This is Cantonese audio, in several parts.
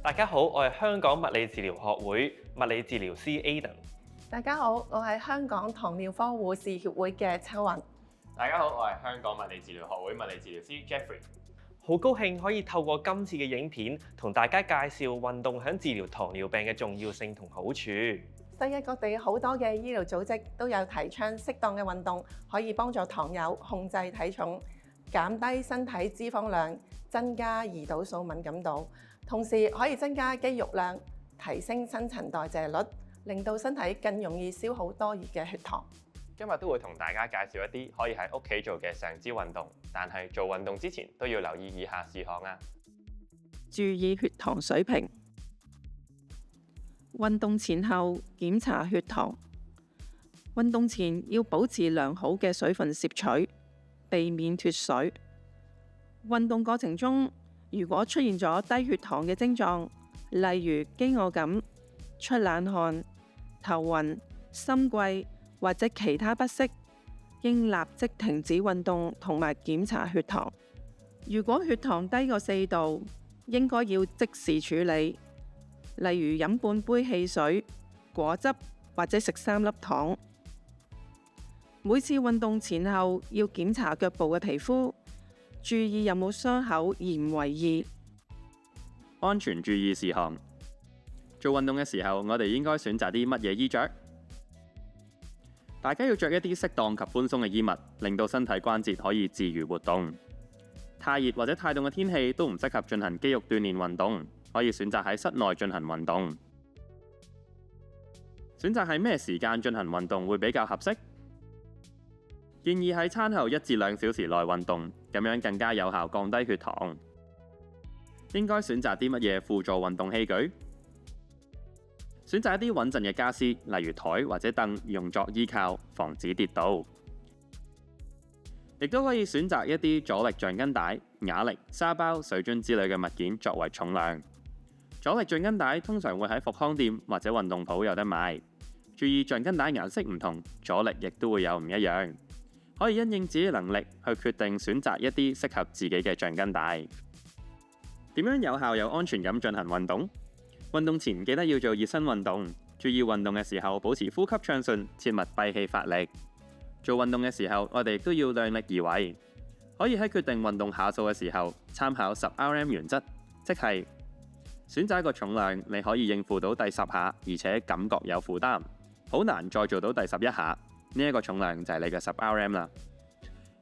大家好，我係香港物理治療學會物理治療師 Aden。大家好，我係香港糖尿科護士協會嘅秋雲。大家好，我係香港物理治療學會物理治療師 Jeffrey。好高興可以透過今次嘅影片，同大家介紹運動喺治療糖尿病嘅重要性同好處。世界各地好多嘅醫療組織都有提倡適當嘅運動，可以幫助糖友控制體重、減低身體脂肪量、增加胰島素敏感度，同時可以增加肌肉量、提升新陳代謝率，令到身體更容易消耗多餘嘅血糖。今日都會同大家介紹一啲可以喺屋企做嘅上肢運動，但係做運動之前都要留意以下事項啊。注意血糖水平，運動前後檢查血糖。運動前要保持良好嘅水分攝取，避免脫水。運動過程中，如果出現咗低血糖嘅症狀，例如飢餓感、出冷汗、頭暈、心悸或者其他不適，應立即停止運動同埋檢查血糖。如果血糖低過4度，應該要即時處理，例如飲半杯汽水、果汁或者食3粒糖。每次運動前後要檢查腳部嘅皮膚，注意有冇傷口而唔為意。安全注意事項：做運動嘅時候，我哋應該選擇啲乜嘢衣着？大家要着一啲適當及寬鬆嘅衣物，令到身體關節可以自如活動。太熱或者太凍嘅天氣都唔適合進行肌肉鍛煉運動，可以選擇喺室內進行運動。選擇喺咩時間進行運動會比較合適？建議喺餐後1至2小時內運動，咁樣更加有效降低血糖。應該選擇啲乜嘢輔助運動器具？選擇一啲穩陣嘅家私，例如台或者凳，用作依靠，防止跌倒。亦都可以選擇一啲阻力橡筋帶、啞鈴、沙包、水樽之類嘅物件作為重量。阻力橡筋帶通常會喺復康店或者運動鋪有得賣。注意橡筋帶顏色唔同，阻力亦都會有唔一樣。可以因應自己能力去決定選擇一啲適合自己嘅橡筋帶。點樣有效有安全咁進行運動？運動前記得要做熱身運動，注意運動嘅時候保持呼吸暢順，切勿閉氣發力。做運動嘅時候，我哋亦都要量力而為，可以喺決定運動下數嘅時候參考10RM 原則，即係選擇一個重量你可以應付到第10下，而且感覺有負擔，好難再做到第11下，呢一個重量就係你嘅10RM 啦。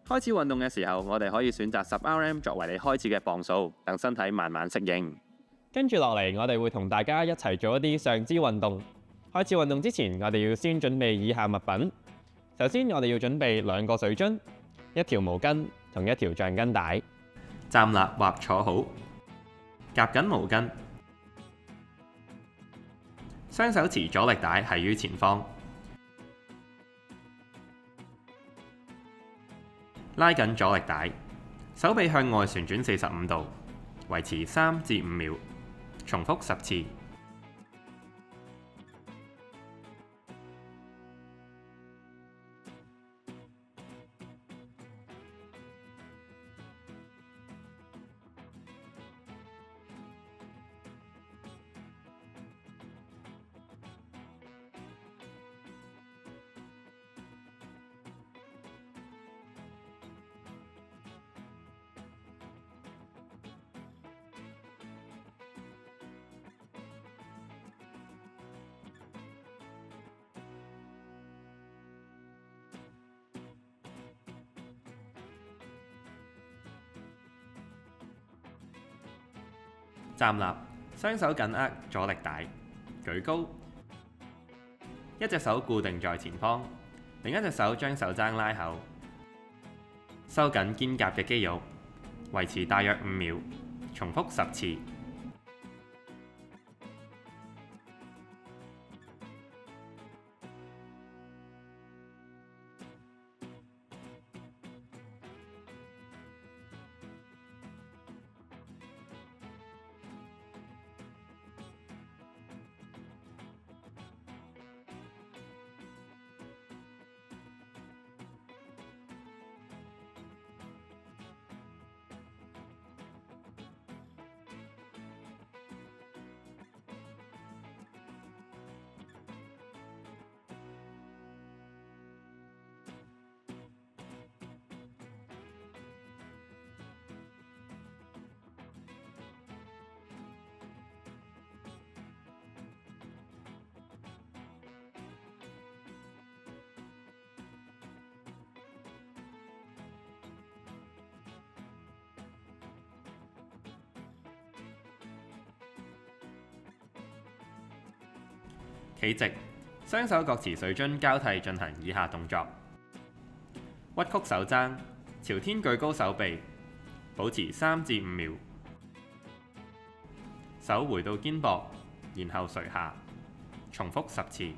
開始運動嘅時候，我哋可以選擇10RM 作為你開始嘅磅數，等身體慢慢適應。跟住落嚟，我哋會同大家一齊做一啲上肢運動。開始運動之前，我哋要先準備以下物品。首先，我哋要準備2個水樽、1條毛巾同1條橡筋帶。站立或坐好，夾緊毛巾，雙手持阻力帶繫於前方，拉緊阻力帶，手臂向外旋轉45度，維持3至5秒，重複10次。站立，雙手緊握阻力帶，舉高，一隻手固定在前方，另一隻手將手踭拉後，收緊肩胛嘅肌肉，維持大約5秒，重複10次。企直，雙手各持水樽交替進行以下動作：屈曲手踭，朝天舉高手臂，保持3至5秒，手回到肩膊，然後垂下，重複10次。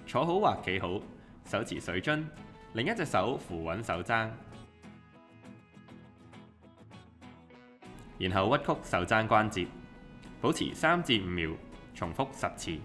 坐好或企好，手持水樽，另一隻手扶穩手踭，然後屈曲手踭關節，保持3至5秒，重複10次。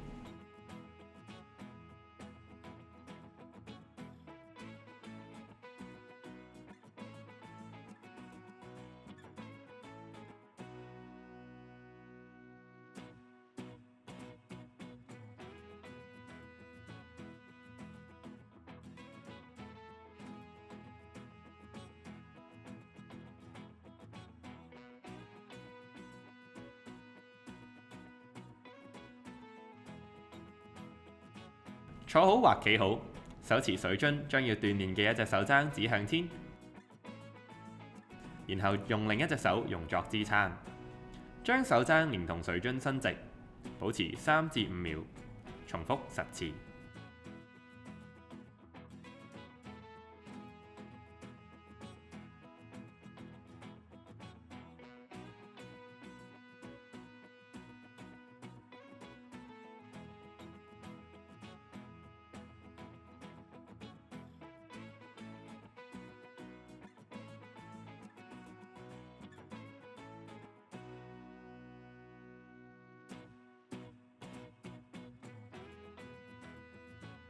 坐好或企好，手持水樽，將要鍛鍊嘅一隻手踭指向天，然後用另一隻手用作支撐，將手踭連同水樽伸直，保持3至5秒，重複10次。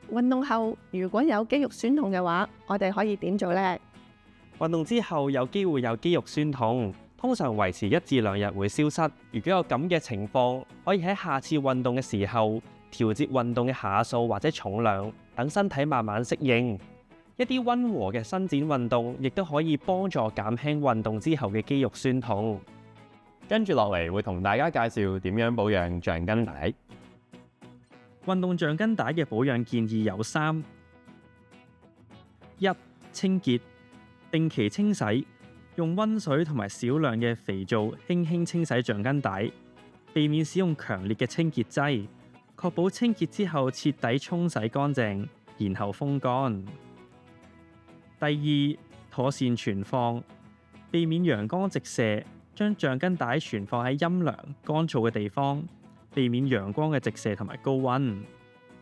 運動後如果有肌肉酸痛嘅話，我哋可以點做呢？運動之後有機會有肌肉酸痛，通常維持1至2日會消失。如果有咁嘅情況，可以喺下次運動嘅時候調節運動嘅下數或者重量，等身體慢慢適應。一啲溫和嘅伸展運動，亦都可以幫助減輕運動之後嘅肌肉酸痛。跟住落嚟會同大家介紹點樣保養橡筋帶。運動橡筋帶嘅保養建議有3：1、清潔，定期清洗，用溫水同埋少量嘅肥皂輕輕清洗橡筋帶，避免使用強烈嘅清潔劑，確保清潔之後徹底沖洗乾淨，然後風乾。第2，妥善存放，避免陽光直射，將橡筋帶存放喺陰涼、乾燥嘅地方，避免陽光嘅直射同埋高溫。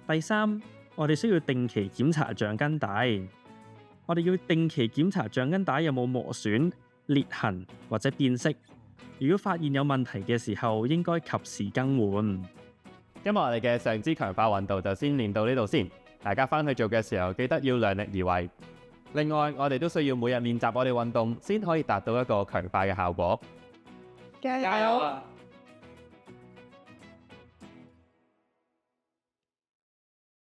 第3，我哋需要定期檢查橡筋帶，我哋要定期檢查橡筋帶有冇磨損、裂痕或者變色。如果發現有問題嘅時候，應該及時更換。今日我哋嘅上肢強化運動就先練到呢度先，大家返去做嘅時候記得要量力而為。另外，我哋都需要每日練習我哋運動，先可以達到一個強化嘅效果。加油！